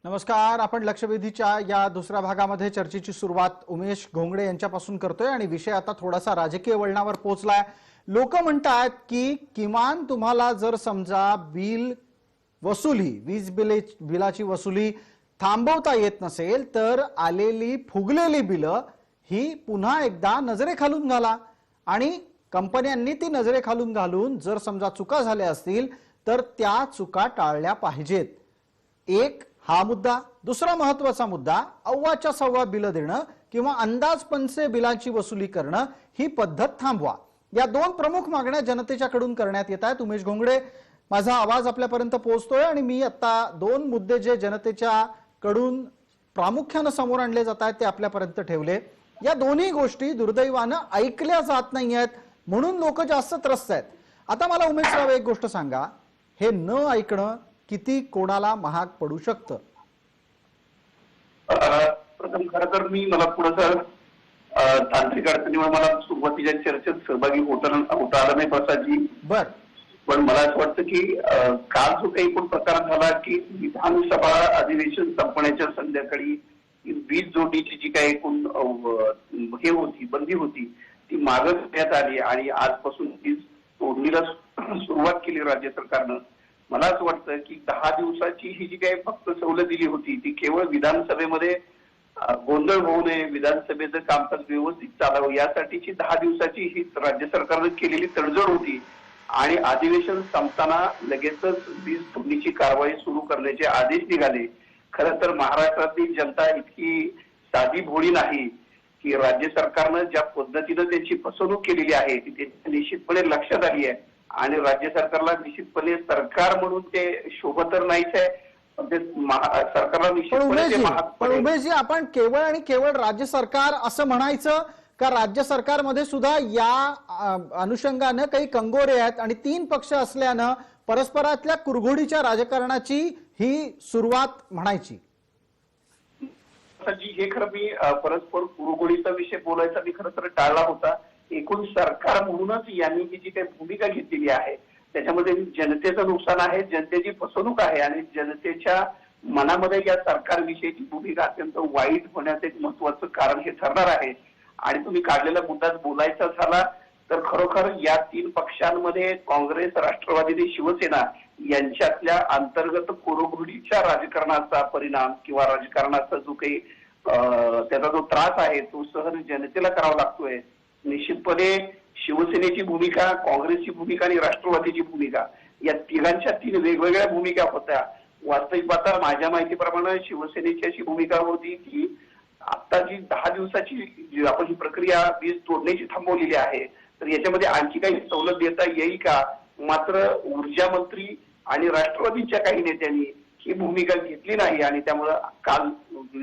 नमस्कार. आपण लक्षवेधीच्या या दुसऱ्या भागामध्ये चर्चेची सुरुवात उमेश घोंगडे यांच्यापासून करतोय आणि विषय आता थोडासा राजकीय वळणावर पोहोचलाय. लोक म्हणतात की किमान तुम्हाला जर समजा वीज बिलाची वसुली थांबवता येत नसेल तर आलेली फुगलेली बिलं ही पुन्हा एकदा नजरेखालून घाला आणि कंपन्यांनी ती नजरेखालून घालून जर समजा चुका झाल्या असतील तर त्या चुका टाळल्या पाहिजेत. एक हा मुद्दा. दुसरा महत्त्वाचा मुद्दा अव्वाच्या सव्वा बिल देणं किंवा अंदाजपंचे बिलांची वसुली करणं ही पद्धत थांबवा. या दोन प्रमुख मागण्या जनतेच्याकडून करण्यात येत आहेत. उमेश घोंगडे, माझा आवाज आपल्यापर्यंत पोहोचतोय आणि मी आता दोन मुद्दे जे जनतेच्या कडून प्रामुख्याने समोर आणले जात आहेत ते आपल्यापर्यंत ठेवले. या दोन्ही गोष्टी दुर्दैवानं ऐकल्या जात नाहीयेत म्हणून लोक जास्त त्रस्त आहेत. आता मला उमेशराव एक गोष्ट सांगा, हे न ऐकणं किती कोणाला महाग पडू शकतं? प्रथम खरं तर मला थोडंसं तांत्रिक अडचणीमुळे मला सुरुवातीच्या चर्चेत सहभागी होता आलं नाही बसाची. पण मला असं वाटतं की काल जो काही पण प्रकार झाला की विधानसभा अधिवेशन संपण्याच्या संध्याकाळी वीज जोडणीची जी काही एकूण हे होती, बंदी होती, ती मागे घेण्यात आली आणि आजपासून वीज जोडणीला सुरुवात केली राज्य सरकारनं. मला असं वाटतं की 10 दिवसाची ही जी काही फक्त सवलत दिली होती ती केवळ विधानसभेमध्ये गोंधळ होऊ नये, विधानसभेचं कामकाज व्यवस्थित चालावं यासाठीची 10 दिवसाची ही राज्य सरकारनं केलेली तडजोड होती आणि अधिवेशन संपताना लगेचच वीज जोडणीची कारवाई सुरू करण्याचे आदेश निघाले. खरं तर महाराष्ट्रातली जनता इतकी साधी भोळी नाही की राज्य सरकारनं ज्या पद्धतीनं त्यांची फसवणूक केलेली आहे ती त्यांच्या निश्चितपणे लक्षात आली आहे आणि राज्य सरकारला निश्चितपणे सरकार म्हणून ते शोभत तर नाहीच आहे, सरकारला निश्चितपणे. उमेशजी, आपण केवळ आणि केवळ राज्य सरकार असं म्हणायचं का राज्य सरकारमध्ये सुद्धा या अनुषंगानं काही कंगोरे आहेत आणि 3 पक्ष असल्यानं परस्परातल्या कुरघोडीच्या राजकारणाची ही सुरुवात म्हणायची? हे खरं मी परस्पर कुरघोडीचा विषय बोलायचा मी खरं तर टाळला होता. एकूण सरकार म्हणूनच यांनी ही जी काही भूमिका घेतलेली आहे त्याच्यामध्ये जनतेचं नुकसान आहे, जनतेची फसवणूक आहे आणि जनतेच्या मनामध्ये या सरकारविषयीची भूमिका अत्यंत वाईट होण्याचं एक महत्वाचं कारण हे ठरणार आहे. आणि तुम्ही काढलेला मुद्दा बोलायचा झाला तर खरोखर या 3 पक्षांमध्ये काँग्रेस, राष्ट्रवादी आणि शिवसेना यांच्यातल्या अंतर्गत कुरघोडीच्या राजकारणाचा परिणाम किंवा राजकारणाचा जो काही त्याचा जो त्रास आहे तो सहन जनतेला करावा लागतोय. निश्चितपणे शिवसेनेची भूमिका, काँग्रेसची भूमिका आणि राष्ट्रवादीची भूमिका या तिघांच्या 3 वेगवेगळ्या भूमिका होत्या. वास्तविक पाहता माझ्या माहितीप्रमाणे शिवसेनेची अशी भूमिका होती की आता जी 10 दिवसाची आपण ही प्रक्रिया वीज तोडण्याची थांबवलेली आहे तर याच्यामध्ये आणखी काही सवलत देता येईल का? मात्र ऊर्जा मंत्री आणि राष्ट्रवादीच्या काही नेत्यांनी ही भूमिका घेतली नाही आणि त्यामुळे काल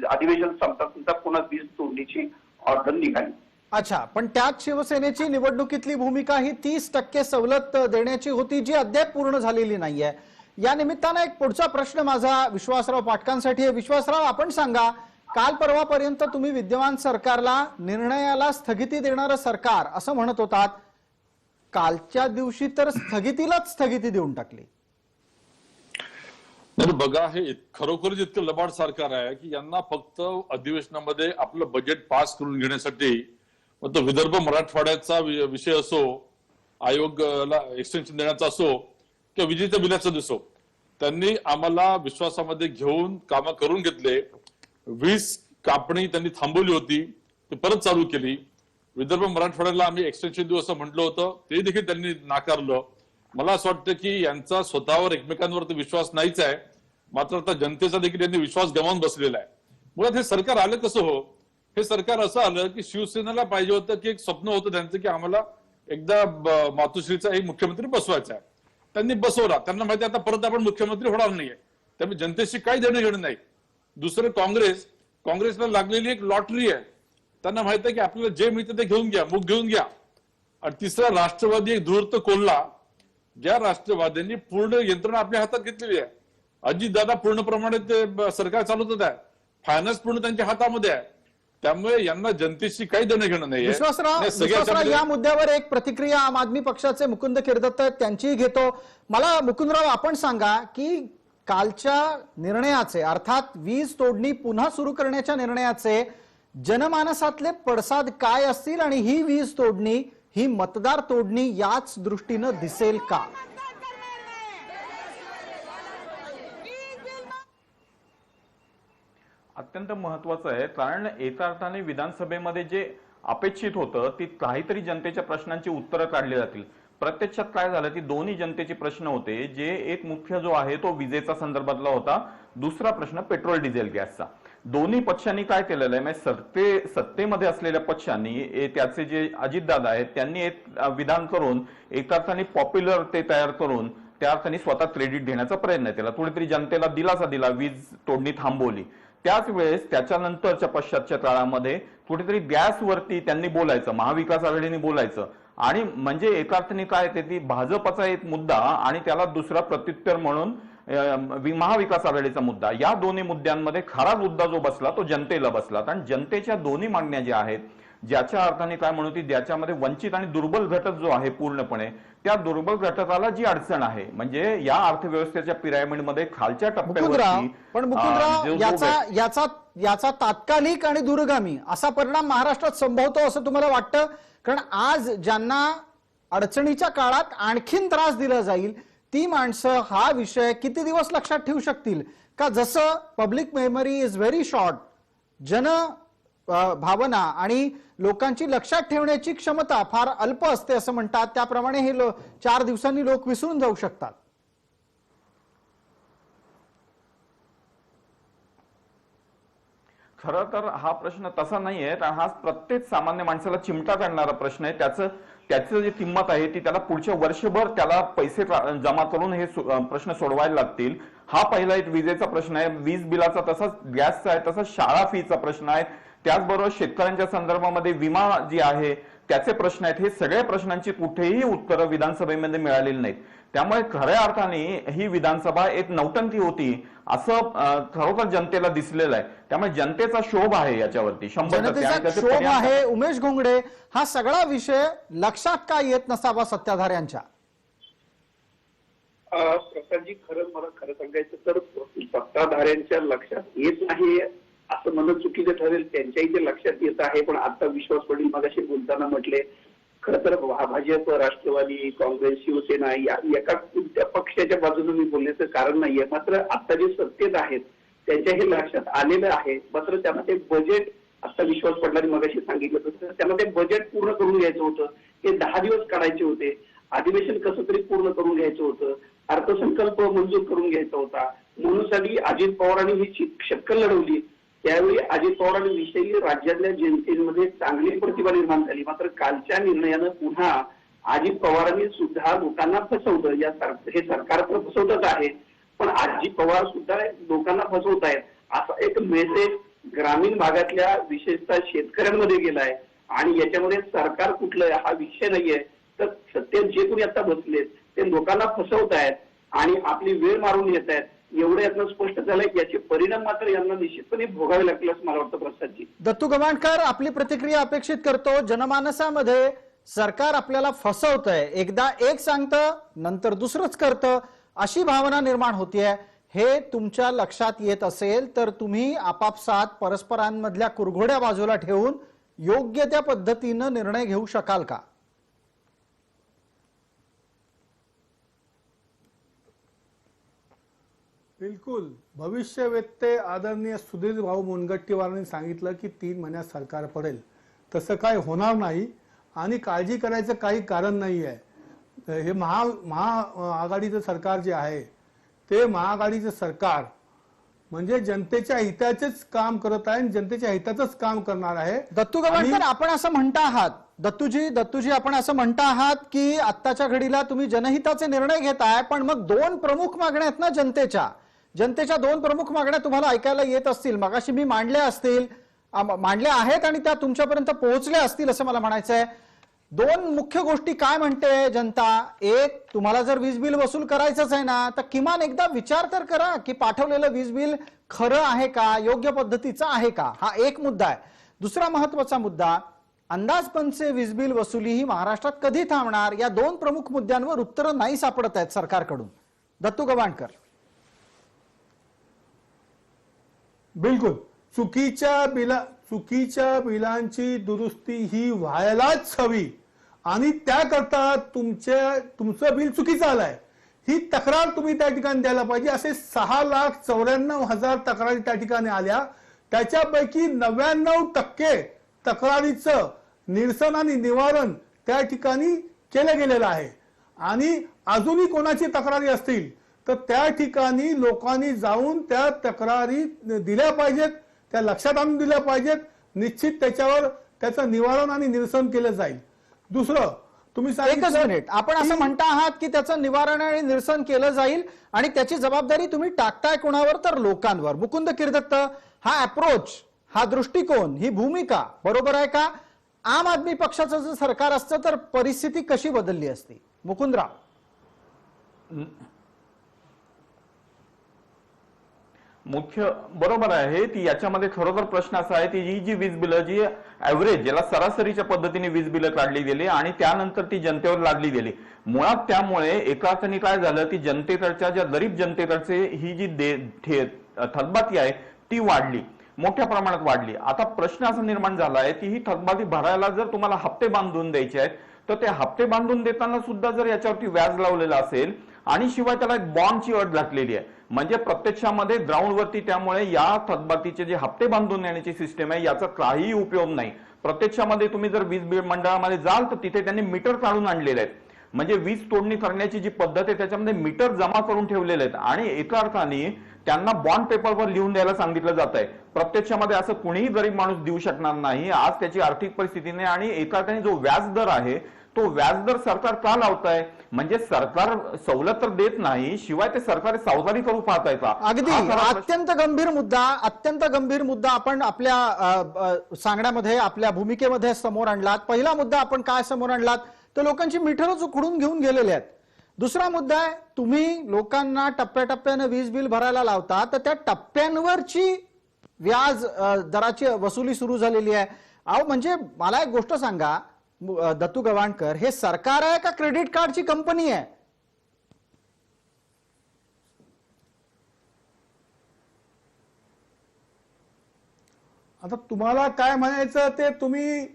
अधिवेशन संपता पुन्हा वीज तोडण्याची ऑर्डर निघाली. अच्छा, पण त्यात शिवसेनेची निवडणुकीतली भूमिका ही 30% सवलत देण्याची होती जी अद्याप पूर्ण झालेली नाहीये. या निमित्तानं एक पुढचा प्रश्न माझा विश्वासराव पाटकांसाठी आहे. विश्वासराव, आपण सांगा, काल परवापर्यंत तुम्ही विद्यमान सरकारला निर्णयाला स्थगिती देणारं सरकार असं म्हणत होतात, कालच्या दिवशी तर स्थगितीलाच स्थगिती देऊन टाकली. बघा, हे खरोखरच इतकं लबाड सरकार आहे की यांना फक्त अधिवेशनामध्ये आपलं बजेट पास करून घेण्यासाठी मग तो विदर्भ मराठवाड्याचा विषय असो, आयोगाला एक्सटेन्शन देण्याचा असो किंवा विजेच्या बिलाचा असो, त्यांनी आम्हाला विश्वासामध्ये घेऊन कामं करून घेतले. वीज कापणी त्यांनी थांबवली होती, ती परत चालू केली. विदर्भ मराठवाड्याला आम्ही एक्सटेन्शन देऊ असं म्हटलं होतं, ते देखील त्यांनी नाकारलं. मला असं वाटतं की यांचा स्वतःवर एकमेकांवर विश्वास नाहीच आहे, मात्र आता जनतेचा देखील यांनी विश्वास गमावून बसलेला आहे. मुळात हे सरकार आलं कसं हो? हे सरकार असं आलं की शिवसेनेला पाहिजे होतं की एक स्वप्न होतं त्यांचं की आम्हाला एकदा मातोश्रीचा एक मुख्यमंत्री बसवायचा आहे. त्यांनी बसवला. त्यांना माहिती आता परत आपण मुख्यमंत्री होणार नाहीये, त्यामुळे जनतेशी काही देणं घेणं नाही. दुसरं काँग्रेसला लागलेली एक लॉटरी आहे. त्यांना माहित आहे की आपल्याला जे मिळतं ते घेऊन घ्या, मुख घेऊन घ्या. आणि तिसरा राष्ट्रवादी एक धूर्त कोल्हा, ज्या राष्ट्रवाद्यांनी पूर्ण यंत्रणा आपल्या हातात घेतलेली आहे. अजितदादा पूर्ण प्रमाणात ते सरकार चालवत आहे, फायनान्स पूर्ण त्यांच्या हातामध्ये आहे. त्यामुळे यांना जनतेशी काही देणं घेणं नाही. विश्वासराव, या मुद्द्यावर एक प्रतिक्रिया आम आदमी पक्षाचे मुकुंद किर्दत त्यांचीही घेतो. मला मुकुंदराव, आपण सांगा की कालच्या निर्णयाचे अर्थात वीज तोडणी पुन्हा सुरू करण्याच्या निर्णयाचे जनमानसातले पडसाद काय असतील आणि ही वीज तोडणी, ही मतदार तोडणी याच दृष्टीनं दिसेल का? अत्यंत महत्वाचं आहे, कारण एका अर्थाने विधानसभेमध्ये जे अपेक्षित होतं ती काहीतरी जनतेच्या प्रश्नांची उत्तरं काढली जातील. प्रत्यक्षात काय झालं, ती दोन्ही जनतेचे प्रश्न होते. जे एक मुख्य जो आहे तो विजेचा संदर्भातला होता, दुसरा प्रश्न पेट्रोल डिझेल गॅसचा. दोन्ही पक्षांनी काय केलेलं आहे, म्हणजे सत्तेमध्ये असलेल्या पक्षांनी त्याचे जे अजितदादा आहेत त्यांनी एक विधान करून एका अर्थाने पॉप्युलर ते तयार करून त्या अर्थाने स्वतः क्रेडिट घेण्याचा प्रयत्न केला, थोडीतरी जनतेला दिलासा दिला, वीज तोडणी थांबवली. त्याच वेळेस त्याच्यानंतरच्या पश्चातच्या काळामध्ये कुठेतरी गॅसवरती त्यांनी बोलायचं, महाविकास आघाडीने बोलायचं, आणि म्हणजे एका अर्थाने काय ते ती भाजपचा एक मुद्दा आणि त्याला दुसरा प्रत्युत्तर म्हणून महाविकास आघाडीचा मुद्दा, या दोन्ही मुद्द्यांमध्ये खरा मुद्दा जो बसला तो जनतेला बसला. आणि जनतेच्या दोन्ही मागण्या ज्या आहेत, ज्याच्या अर्थाने काय म्हणू ती ज्याच्यामध्ये वंचित आणि दुर्बल घटक जो आहे पूर्णपणे, त्या दुर्बल घटकाला जी अडचण आहे, म्हणजे या अर्थव्यवस्थेच्या पिरामिडमध्ये खालच्या टप्प्यावरती पण मुकुंदराव याचा तात्कालिक आणि दूरगामी असा परिणाम महाराष्ट्रात संभवतो असं तुम्हाला वाटतं? कारण आज ज्यांना अडचणीच्या काळात आणखीन त्रास दिला जाईल ती माणसं हा विषय किती दिवस लक्षात ठेवू शकतील? का जसं public memory is very short, जन भावना आणि लोकांची लक्षात ठेवण्याची क्षमता फार अल्प असते असं म्हणतात, त्याप्रमाणे हे 4 दिवसांनी लोक विसरून जाऊ शकतात. खरं तर हा प्रश्न तसा नाहीये, हा प्रत्येक सामान्य माणसाला चिमटा काढणारा प्रश्न आहे. त्याचं जी किंमत आहे ती त्याला पुढच्या वर्षभर त्याला पैसे जमा करून हे प्रश्न सोडवायला लागतील. हा पहिला एक विजेचा प्रश्न आहे, वीज बिलाचा, तसाच गॅसचा आहे, तसाच शाळा फीचा प्रश्न आहे. त्याचबरोबर शेतकऱ्यांच्या संदर्भामध्ये विमा जी आहे त्याचे प्रश्न आहेत. हे सगळ्या प्रश्नांची कुठेही उत्तरं विधानसभेमध्ये मिळालेली नाहीत. त्यामुळे खऱ्या अर्थाने ही विधानसभा एक नौटंकी होती असं खरोखर जनतेला दिसलेलं आहे. त्यामुळे जनतेचा शोभ आहे याच्यावरती, 100% शोभ आहे. उमेश घोंगडे, हा सगळा विषय लक्षात का येत नसावा सत्ताधाऱ्यांच्या? प्रसादजी, मला खरं सांगायचं तर सत्ताधाऱ्यांच्या लक्षात येत नाही असं म्हणणं चुकीचं ठरेल. त्यांच्याही ते लक्षात येत आहे, पण आता विश्वास पडेल मगाशी बोलताना म्हटले, खरं तर भाजप, राष्ट्रवादी, काँग्रेस, शिवसेना या एका कोणत्या पक्षाच्या बाजूने मी बोलण्याचं कारण नाहीये. मात्र आता जे सत्तेत आहेत त्यांच्या हे लक्षात आलेलं आहे. मात्र त्यांना ते बजेट, आता विश्वास पडला मगाशी सांगितलं तसं, त्यांना ते बजेट पूर्ण करून घ्यायचं होतं. ते 10 दिवस काढायचे होते. अधिवेशन कसं तरी पूर्ण करून घ्यायचं होतं. अर्थसंकल्प मंजूर करून घ्यायचा होता. म्हणून साठी अजित पवारांनी ही शक्कल लढवली. त्यावेळी अजित पवारांविषयी राज्यातल्या जनतेमध्ये चांगली प्रतिभा निर्माण झाली. मात्र कालच्या निर्णयानं पुन्हा अजित पवारांनी सुद्धा लोकांना फसवलं. हे सरकार तर फसवतच आहे, पण अजित पवार सुद्धा लोकांना फसवत आहेत असा एक मेसेज ग्रामीण भागातल्या विशेषतः शेतकऱ्यांमध्ये गेलाय. आणि याच्यामध्ये सरकार कुठलं हा विषय नाहीये, तर सत्तेत जे कोणी आता बसलेत ते लोकांना फसवत आहेत आणि आपली वेळ मारून घेत आहेत. एवढं यातनं स्पष्ट झालंय, याचे परिणाम मात्र यांना निश्चितपणे भोगावे लागतील असं मला वाटतं. प्रसादजी, दत्तू गवाणकर आपली प्रतिक्रिया अपेक्षित करतो. जनमानसामध्ये सरकार आपल्याला फसवतंय, एकदा एक सांगतं नंतर दुसरंच करतं, अशी भावना निर्माण होतीये. हे तुमच्या लक्षात येत असेल तर तुम्ही आपापसात परस्परांमधल्या कुरघोड्या बाजूला ठेवून योग्य त्या पद्धतीनं निर्णय घेऊ शकाल का? बिलकुल. भविष्यवेत्ते आदरणीय सुधीर भाऊ मुनगंटीवारांनी सांगितलं की 3 महिन्यात सरकार पडेल. तसं काय होणार नाही आणि काळजी करायचं काही कारण नाही आहे. हे महाआघाडीचं सरकार जे आहे ते महाआघाडीचं सरकार म्हणजे जनतेच्या हिताचेच काम करत आहे आणि जनतेच्या हिताचंच काम करणार आहे. दत्तू गवाणकर, आपण असं म्हणता आहात, दत्तूजी आपण असं म्हणता आहात की आत्ताच्या घडीला तुम्ही जनहिताचे निर्णय घेताय, पण मग 2 प्रमुख मागण्या आहेत ना जनतेच्या 2 प्रमुख मागण्या तुम्हाला ऐकायला येत असतील, मगाशी मी मांडल्या आहेत आणि त्या तुमच्यापर्यंत पोहोचल्या असतील असं मला म्हणायचं आहे. 2 मुख्य गोष्टी काय म्हणते जनता? एक, तुम्हाला जर वीज बिल वसूल करायचंच आहे ना तर किमान एकदा विचार तर करा की पाठवलेलं वीज बिल खरं आहे का, योग्य पद्धतीचं आहे का, हा एक मुद्दा आहे. दुसरा महत्वाचा मुद्दा, अंदाजपंचे वीज बिल वसुली ही महाराष्ट्रात कधी थांबणार? या 2 प्रमुख मुद्द्यांवर उत्तरं नाही सापडत आहेत सरकारकडून. दत्तू गवाणकर, बिलकुल चुकीच्या बिलांची दुरुस्ती ही व्हायलाच हवी आणि त्याकरता तुमचं बिल चुकीचं आलंय ही तक्रार तुम्ही त्या ठिकाणी द्यायला पाहिजे. असे 6,94,000 तक्रारी त्या ठिकाणी आल्या. त्याच्यापैकी 99% तक्रारीचं निरसन आणि निवारण त्या ठिकाणी केलं गेलेलं आहे. आणि अजूनही कोणाची तक्रारी असतील तर त्या ठिकाणी लोकांनी जाऊन त्या तक्रारी दिल्या पाहिजेत, त्या लक्षात आणून दिल्या पाहिजेत. निश्चित त्याच्यावर त्याचं निवारण आणि निरसन केलं जाईल. दुसरं तुम्ही एकच मिनिट, आपण असं म्हणता आहात की त्याचं निवारण आणि निरसन केलं जाईल आणि त्याची जबाबदारी तुम्ही टाकताय कोणावर, तर लोकांवर. मुकुंद किर्दत्त, हा अप्रोच, हा दृष्टिकोन, ही भूमिका बरोबर आहे का? आम आदमी पक्षाचं जर सरकार असतं तर परिस्थिती कशी बदलली असती? मुकुंदराव. मुख्य बरोबर आहे ती. याच्यामध्ये खरोखर प्रश्न असा आहे की ही जी वीज बिलं जी ऍव्हरेज ज्याला सरासरीच्या पद्धतीने वीज बिलं काढली गेली आणि त्यानंतर ती जनतेवर लादली गेली. मुळात त्यामुळे एका अर्थाने काय झालं की जनतेकडच्या ज्या गरीब जनतेकडचे ही जी थकबाकी आहे ती वाढली, मोठ्या प्रमाणात वाढली. आता प्रश्न असा निर्माण झाला आहे की ही थकबाकी भरायला जर तुम्हाला हप्ते बांधून द्यायचे आहेत तर ते हप्ते बांधून देताना सुद्धा जर याच्यावरती व्याज लावलेलं असेल आणि शिवाय त्याला एक बॉन्डची अट घातलेली आहे, म्हणजे प्रत्यक्षामध्ये ग्राउंडवरती त्यामुळे या थकबाकीचे जे हप्ते बांधून देण्याची सिस्टम आहे याचा काहीही उपयोग नाही. प्रत्यक्षामध्ये तुम्ही जर वीज बिल मंडळामध्ये जाल तर तिथे त्यांनी मीटर काढून आणलेले आहेत, म्हणजे वीज तोडणी करण्याची जी पद्धत आहे त्याच्यामध्ये मीटर जमा करून ठेवलेले आहेत आणि एका अर्थाने त्यांना बॉन्ड पेपरवर लिहून द्यायला सांगितलं जात आहे. प्रत्यक्षामध्ये असं कुणीही गरीब माणूस देऊ शकणार नाही आज त्याची आर्थिक परिस्थिती नाही. आणि एका अर्थाने जो व्याजदर आहे तो व्याजदर सरकार का लावताय, म्हणजे सरकार सवलत तर देत नाही, शिवाय ते सरकार सावधानी करू पाहताय का? अगदी अत्यंत गंभीर मुद्दा आपण आपल्या सांगण्यामध्ये, आपल्या भूमिकेमध्ये समोर आणलात. पहिला मुद्दा आपण काय समोर आणलात तर लोकांची मीटरच उखडून घेऊन गेलेले आहेत. दुसरा मुद्दा आहे, तुम्ही लोकांना टप्प्याटप्प्याने वीज बिल भरायला लावता तर त्या टप्प्यांवरची व्याज दराची वसुली सुरू झालेली आहे. अहो म्हणजे मला एक गोष्ट सांगा दत्तू गवाणकर, हे सरकार आहे का क्रेडिट कार्डची कंपनी आहे? आता तुम्हाला काय म्हणायचं ते तुम्ही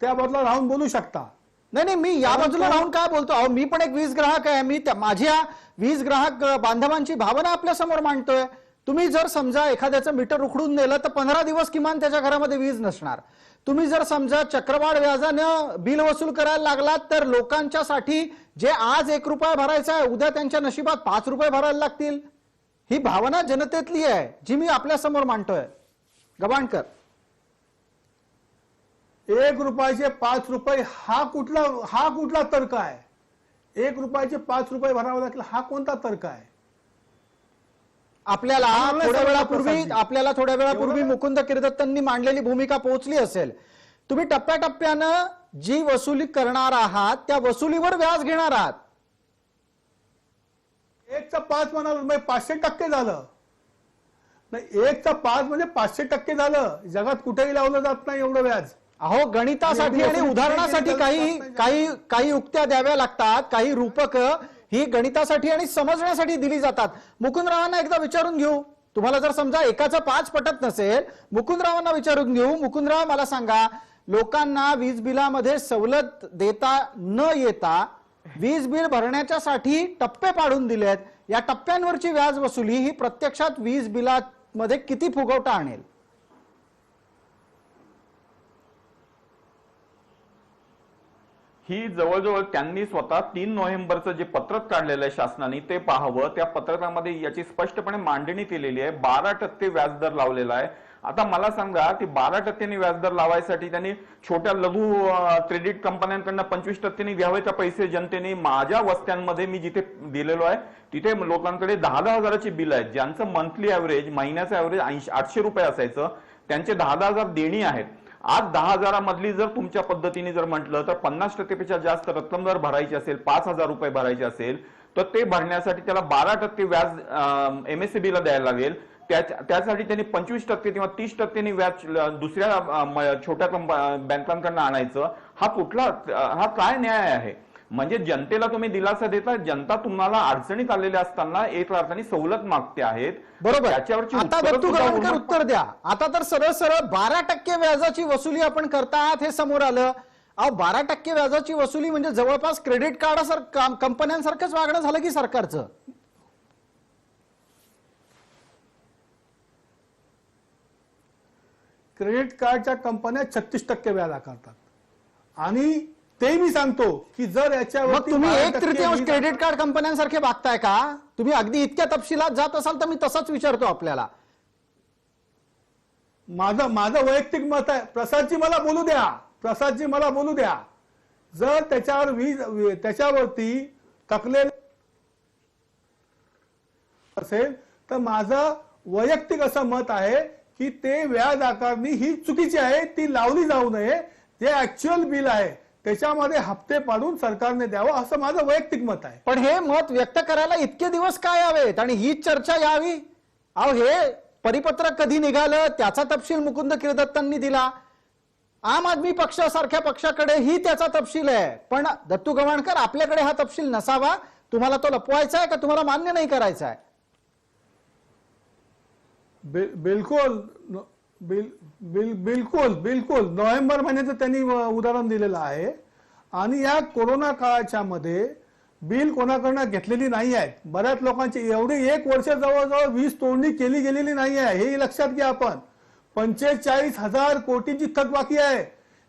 त्या बाजूला राहून बोलू शकता. नाही, मी या बाजूला राहून काय बोलतो? अहो मी पण एक वीज ग्राहक आहे. मी माझ्या वीज ग्राहक बांधवांची भावना आपल्या समोर मांडतोय. तुम्ही जर समजा एखाद्याचं मीटर उखडून नेलं तर 15 दिवस किमान त्याच्या घरामध्ये वीज नसणार. तुम्ही जर समजा चक्रवाढ व्याजानं बिल वसूल करायला लागलात तर लोकांच्यासाठी जे आज 1 रुपया भरायचा आहे उद्या त्यांच्या नशिबात 5 रुपये भरायला लागतील. ही भावना जनतेतली आहे जी मी आपल्या समोर मांडतोय. गवाणकर, 1 रुपयाचे 5 रुपये हा कुठला तर्क आहे? 1 रुपयाचे 5 रुपये भरावे लागतील हा कोणता तर्क आहे? आपल्याला थोड्या वेळापूर्वी मुकुंद किर्दत्तांनी मांडलेली भूमिका पोहोचली असेल. तुम्ही टप्प्याटप्प्यानं जी वसुली करणार आहात त्या वसुलीवर व्याज घेणार आहात. 1चा 5 म्हणाल म्हणजे 500% झालं. नाही, 1चा 5 म्हणजे 500% झालं. जगात कुठेही लावलं जात नाही एवढं व्याज. अहो गणितासाठी आणि उदाहरणासाठी काही युक्त्या द्याव्या लागतात, काही रूपक ही गणितासाठी आणि समजण्यासाठी दिली जातात. मुकुंदरावांना एकदा विचारून घेऊ. तुम्हाला जर समजा एकाचं 5 पटत नसेल, मुकुंदरावांना विचारून घेऊ. मुकुंदराव, मला सांगा, लोकांना वीज बिलामध्ये सवलत देता न येता वीज बिल भरण्याच्यासाठी टप्पे पाडून दिलेत. या टप्प्यांवरची व्याज वसुली ही प्रत्यक्षात वीज बिलामध्ये किती फुगवटा आणेल? ही जवळजवळ त्यांनी स्वतः 3 नोव्हेंबरचं जे पत्रक काढलेलं आहे शासनाने ते पाहावं. त्या पत्रकामध्ये याची स्पष्टपणे मांडणी केलेली आहे. 12% व्याजदर लावलेला आहे. आता मला सांगा की 12% व्याजदर लावायसाठी त्यांनी छोट्या लघु क्रेडिट कंपन्यांकडनं 25% घ्यावे का पैसे जनतेने? माझ्या वस्त्यांमध्ये मी जिथे दिलेलो आहे तिथे लोकांकडे 10,000 हजाराची बिल आहेत, ज्यांचं मंथली ऍव्हरेज, महिन्याचं ऍव्हरेज 800 रुपये असायचं, त्यांचे 10,000 हजार देणी आहेत. आज 10,000 मधली जर तुमच्या पद्धतीने जर म्हटलं तर 50% पेक्षा जास्त रक्कम जर भरायची असेल, 5,000 रुपये भरायचे असेल तर ते भरण्यासाठी त्याला 12% व्याज MSEB ला द्यायला लागेल. त्यासाठी त्यांनी 25% किंवा 30% व्याज दुसऱ्या छोट्या बँकांकडून आणायचं. हा काय न्याय आहे? म्हणजे जनतेला तुम्ही दिलासा देता, जनता तुम्हाला अडचणीत आलेल्या असताना एक अर्थाने सवलत मागते आहेत. बरोबर. त्याच्यावरची आता उत्तरं दत्तू सुद्धा गवाणकर उलट- उत्तर द्या. आता तर सरळ सरळ 12% व्याजाची वसुली आपण करतात हे समोर आलं. अहो 12% व्याजाची वसुली म्हणजे जवळपास क्रेडिट कार्ड कंपन्यांसारखंच वागणं झालं की सरकारचं. क्रेडिट कार्डच्या कंपन्या 36% व्याज आकारतात आणि ते मी सांगतो की जर मग याच्यावरती तुम्ही 12% 1/3 वीज- क्रेडिट कार्ड कंपन्यांसारखे वागताय का? तुम्ही अगदी इतक्या तपशिलात जात असाल तर मी तसाच विचारतो आपल्याला. माझं माझं वैयक्तिक मत आहे. प्रसादजी मला बोलू द्या. प्रसादजी मला बोलू द्या. जर त्याच्यावर त्याच्यावरती तकलेल असेल तर माझं वैयक्तिक असं मत आहे की ते व्याज आकारणी ही चुकीची आहे, ती लावली जाऊ नये. जे ऍक्च्युअल बिल आहे त्याच्यामध्ये हप्ते पाडून सरकारने द्यावं असं माझं वैयक्तिक मत आहे. पण हे मत व्यक्त करायला इतके दिवस काय यावेत आणि ही चर्चा यावी? अहो हे परिपत्रक कधी निघालं त्याचा तपशील मुकुंद किर्दत्तांनी दिला. आम आदमी पक्षासारख्या पक्षाकडे ही त्याचा तपशील आहे. पण दत्तू गवाणकर आपल्याकडे हा तपशील नसावा. तुम्हाला तो लपवायचा आहे का तुम्हाला मान्य नाही करायचा आहे? बिलकुल बिलकुल बिलकुल नोव्हेंबर महिन्याचं त्यांनी उदाहरण दिलेलं आहे. आणि या कोरोना काळाच्या मध्ये बिल कोणाकडनं घेतलेली नाही आहे. बऱ्याच लोकांची एवढी 1 वर्ष जवळजवळ वीज तोडणी केली गेलेली नाही आहे. हे लक्षात घ्या. आपण 45,000 कोटीची थकबाकी आहे.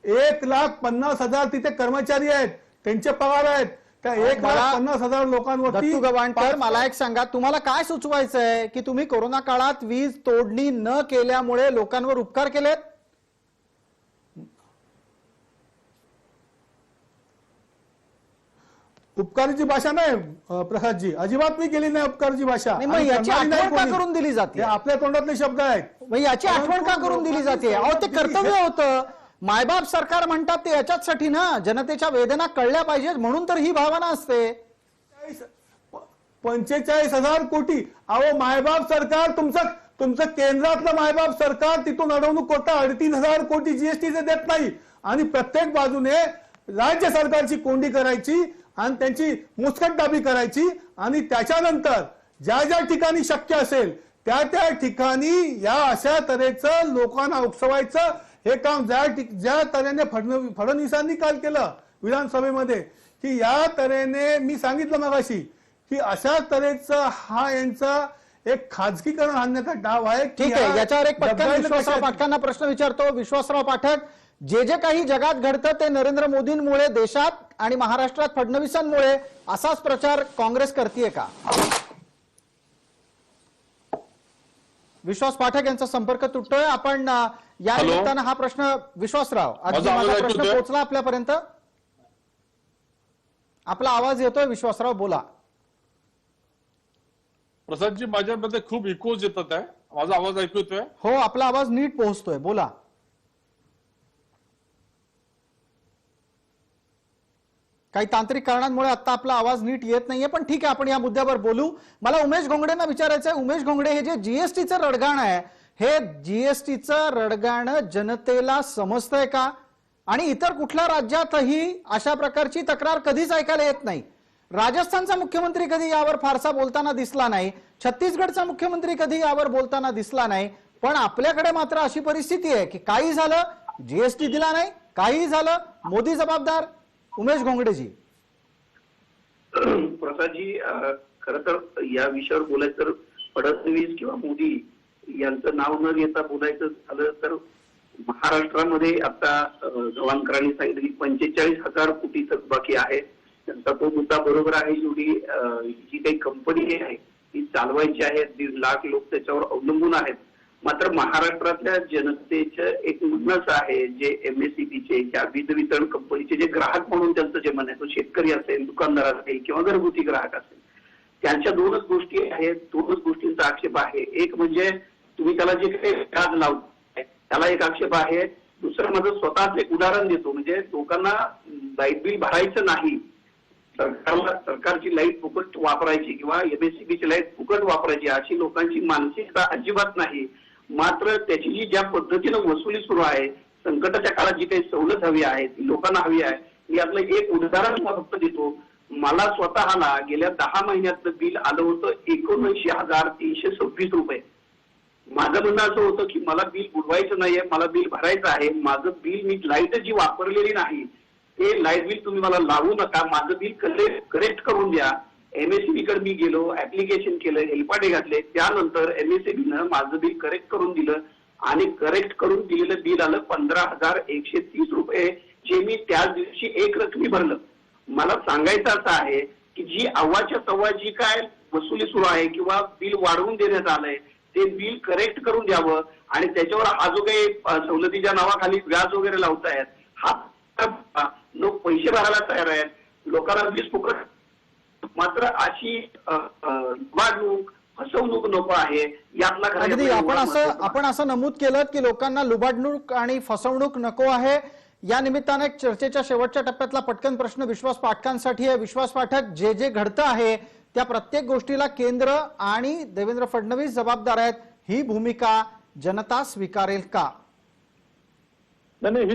1,50,000 तिथे कर्मचारी आहेत, त्यांचे पगार आहेत. त्या 1,50,000 लोकांवरती दत्तू गवाणकर मला एक सांगा, तुम्हाला काय सुचवायचं आहे की तुम्ही कोरोना काळात वीज तोडणी न केल्यामुळे लोकांवर उपकार केलेत? उपकाराची भाषा नाही प्रसादजी, अजिबात मी केली नाही उपकाराची भाषा. नाही, मग आणि याची करणारी नाही आठवण का कोणी. करून दिली जाते? हे आपल्या तोंडातले शब्द आहेत. मग याची आठवण का करून दिली जाते? अहो ते कर्तव्य होतं. मायबाप सरकार म्हणतात ते याच्याचसाठी ना, जनतेच्या वेदना कळल्या पाहिजेत म्हणून तर ही भावना असते. 45,000 कोटी. अहो मायबाप सरकार तुमचं केंद्रातलं मायबाप सरकार तिथून अडवणूक कोटा 3,500 कोटी जीएसटीचे देत नाही आणि प्रत्येक बाजूने राज्य सरकारची कोंडी करायची आणि त्यांची मुस्कटदाबी करायची आणि त्याच्यानंतर ज्या ज्या ठिकाणी शक्य असेल त्या ठिकाणी या अशा तऱ्हेचं लोकांना उकसवायचं हे काम ज्या तऱ्हेने फडणवीसांनी काल केलं विधानसभेमध्ये, की या तऱ्हेने मी सांगितलं मगाशी की अशा तऱ्हेचं हा यांचा एक खाजगीकरण आणण्याचा डाव आहे. ठीक आहे, याच्यावर एक पटकन विश्वासराव पाठकांना प्रश्न विचारतो. विश्वासराव पाठक, जे जे काही जगात घडतं ते नरेंद्र मोदींमुळे, देशात आणि महाराष्ट्रात फडणवीसांमुळे, असाच प्रचार काँग्रेस करतेय का? विश्वास पाठक यांचा संपर्क तुटतोय. आपण या निमित्तानं हा प्रश्न, विश्वासराव अगदी माझा प्रश्न पोहोचला आपल्यापर्यंत? आपला आवाज येतोय विश्वासराव, बोला. प्रसादजी माझ्यामध्ये खूप इकोज येतात आहे. माझा आवाज ऐकू येतोय? हो, आपला आवाज नीट पोहोचतोय, बोला. काही तांत्रिक कारणांमुळे आता आपला आवाज नीट येत नाहीये, पण ठीक आहे, आपण या मुद्द्यावर बोलू. मला उमेश घोंगडेंना विचारायचं आहे. उमेश घोंगडे, हे जे जीएसटीचं रडगाण आहे, हे जीएसटीचं रडगाण जनतेला समजतंय का? आणि इतर कुठल्या राज्यातही अशा प्रकारची तक्रार कधीच ऐकायला येत नाही. राजस्थानचा मुख्यमंत्री कधी यावर फारसा बोलताना दिसला नाही. छत्तीसगडचा मुख्यमंत्री कधी यावर बोलताना दिसला नाही. पण आपल्याकडे मात्र अशी परिस्थिती आहे की काही झालं जीएसटी दिला नाही, काही झालं मोदी जबाबदार. उमेश घोंगडेजी. प्रसादजी, खरं तर या विषयावर बोलायचं तर फडणवीस किंवा मोदी यांचं नाव न घेता बोलायचं झालं तर महाराष्ट्रामध्ये आता गवाणकरांनी सांगितलं की 45,000 कोटी थकबाकी आहे. त्यांचा तो मुद्दा बरोबर आहे. एवढी जी काही कंपनी आहे ती चालवायची आहे, 1.5 लाख लोक त्याच्यावर अवलंबून आहेत. मात्र महाराष्ट्रातल्या जनतेचं एक म्हणणंच आहे, जे एमएससीबीचे त्या वीज वितरण कंपनीचे जे ग्राहक म्हणून त्यांचं जे म्हणणं आहे, तो शेतकरी असेल, दुकानदार असेल किंवा घरगुती ग्राहक असेल, त्यांच्या 2च गोष्टी आहेत, 2च गोष्टींचा आक्षेप आहे. एक म्हणजे तुम्ही त्याला जे काही व्याज लावताय त्याला एक आक्षेप आहे. दुसरं माझं स्वतःच एक उदाहरण देतो, म्हणजे लोकांना लाईट बिल भरायचं नाही, सरकारची लाईट फुकट वापरायची किंवा एमएससीबीची लाईट फुकट वापरायची अशी लोकांची मानसिकता अजिबात नाही. मात्र त्याची जी ज्या पद्धतीनं वसुली सुरू आहे, संकटाच्या काळात जी काही सवलत हवी आहे ती लोकांना हवी आहे, मी यातलं एक उदाहरण तुम्हाला फक्त देतो. मला स्वतःला गेल्या 10 महिन्यातलं बिल आलं होतं 79,326 रुपये. माझं म्हणणं असं होतं की मला बिल बुडवायचं नाहीये, मला बिल भरायचं आहे. माझं बिल, मी लाईट जी वापरलेली नाही ते लाईट बिल तुम्ही मला लावू नका, माझं बिल करेक्ट करून द्या. MSEB कडे मी गेलो, ऍप्लिकेशन केलं, हेलपाटे घातले. त्यानंतर MSEBनं माझं बिल करेक्ट करून दिलं आणि करेक्ट करून दिलेलं बिल आलं 15,130 रुपये, जे मी त्याच दिवशी एक रकमी भरलं. मला सांगायचं असं आहे की जी अव्वाच्या तव्वा जी काय वसुली सुरू आहे किंवा बिल वाढवून देण्यात आलंय ते बिल करेक्ट करून द्यावं आणि त्याच्यावर हा जो काही सवलतीच्या नावाखाली व्याज वगैरे लावतायत, हा लोक पैसे भरायला तयार आहेत, लोकांना वीज फुकट. मात्र अशी वाढणूक, फसवणूक नको आहे. यातला अगदी आपण असं नमूद केलं की लोकांना लुबाडणूक आणि फसवणूक नको आहे. या निमित्ताने चर्चेच्या शेवटच्या टप्प्यातला पटकन प्रश्न विश्वास पाठकांसाठी आहे. विश्वास पाठक, जे जे घडतं आहे त्या प्रत्येक गोष्टीला केंद्र आणि देवेंद्र फडणवीस जबाबदार आहेत, ही भूमिका जनता स्वीकारेल का? नाही, ही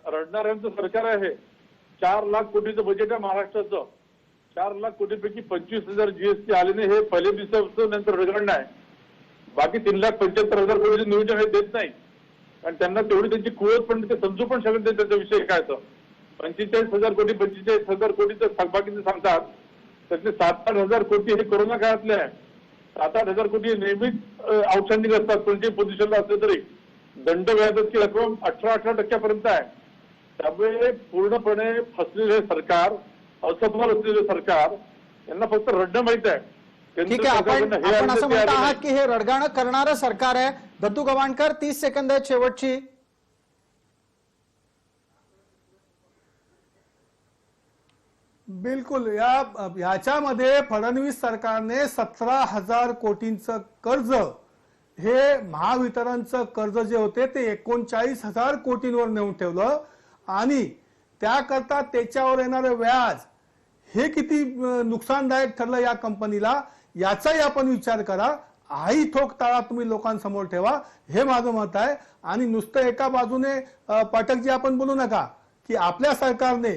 रडणाऱ्यांचं सरकार आहे. 4 लाख कोटीचं बजेट आहे महाराष्ट्राचं. 4 लाख कोटीपैकी 25,000 GST आले नाही, हे पहिले दिवसापासून नंतर रगडणं आहे. बाकी 3,75,000 कोटीचं नियोजन हे देत नाही आणि त्यांना तेवढी त्यांची कुवत पण ते समजू पण शकत नाही त्याचा विषय काय. तर 45,000 कोटी 45,000 कोटीचं थकबाकीचं सांगतात, त्यातले 7-8 कोटी हे कोरोना काळातले आहे. 7-8 कोटी नेहमीच आउटस्टँडिंग असतात कोणत्याही पोझिशनला असले तरी. दंड व्याजाची रक्कम 18% आहे. त्यामुळे पूर्णपणे फसलेले सरकार, असफल असलेले सरकार, यांना फक्त रडणं माहित आहे. ठीक आहे, आपण असं म्हणत आहात की हे रडगाणं करणारं सरकार आहे. दत्तू गवाणकर, 30 सेकंद आहेत शेवटची. बिलकुल. याच्यामध्ये फडणवीस सरकारने 17,000 कोटींचं कर्ज, हे महावितरणचं कर्ज जे होते ते 39,000 कोटींवर नेऊन ठेवलं आणि त्याकरता त्याच्यावर येणारं व्याज हे किती नुकसानदायक ठरलं या कंपनीला, याचाही आपण विचार करा. हाही ठोक ताळा तुम्ही लोकांसमोर ठेवा, हे माझं मत आहे. आणि नुसतं एका बाजूने पाठकजी आपण बोलू नका की आपल्या सरकारने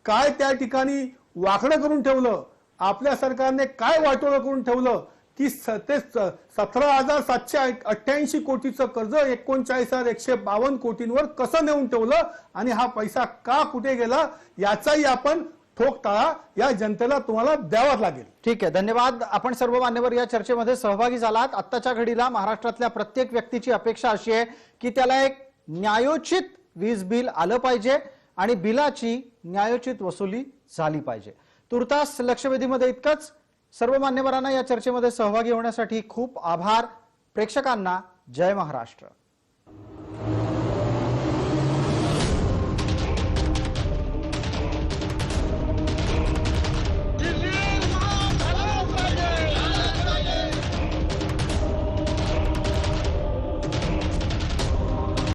काय त्या ठिकाणी वाकडं करून ठेवलं, आपल्या सरकारने काय वाटोळं करून ठेवलं की ते 17,788 कोटीचं कर्ज 39,152 कोटींवर कसं नेऊन ठेवलं आणि हा पैसा का कुठे गेला, याचाही आपण ठोक ताळा या जनतेला तुम्हाला द्यावाच लागेल. ठीक आहे, धन्यवाद. आपण सर्व मान्यवर या चर्चेमध्ये सहभागी झालात. आत्ताच्या घडीला महाराष्ट्रातल्या प्रत्येक व्यक्तीची अपेक्षा अशी आहे की त्याला एक न्यायोचित वीज बिल आलं पाहिजे आणि बिलाची न्यायोचित वसुली झाली पाहिजे. तुर्तास लक्षवेधीमध्ये इतकंच. सर्व मान्यवरांना या चर्चेमध्ये सहभागी होण्यासाठी खूप आभार. प्रेक्षकांना जय महाराष्ट्र.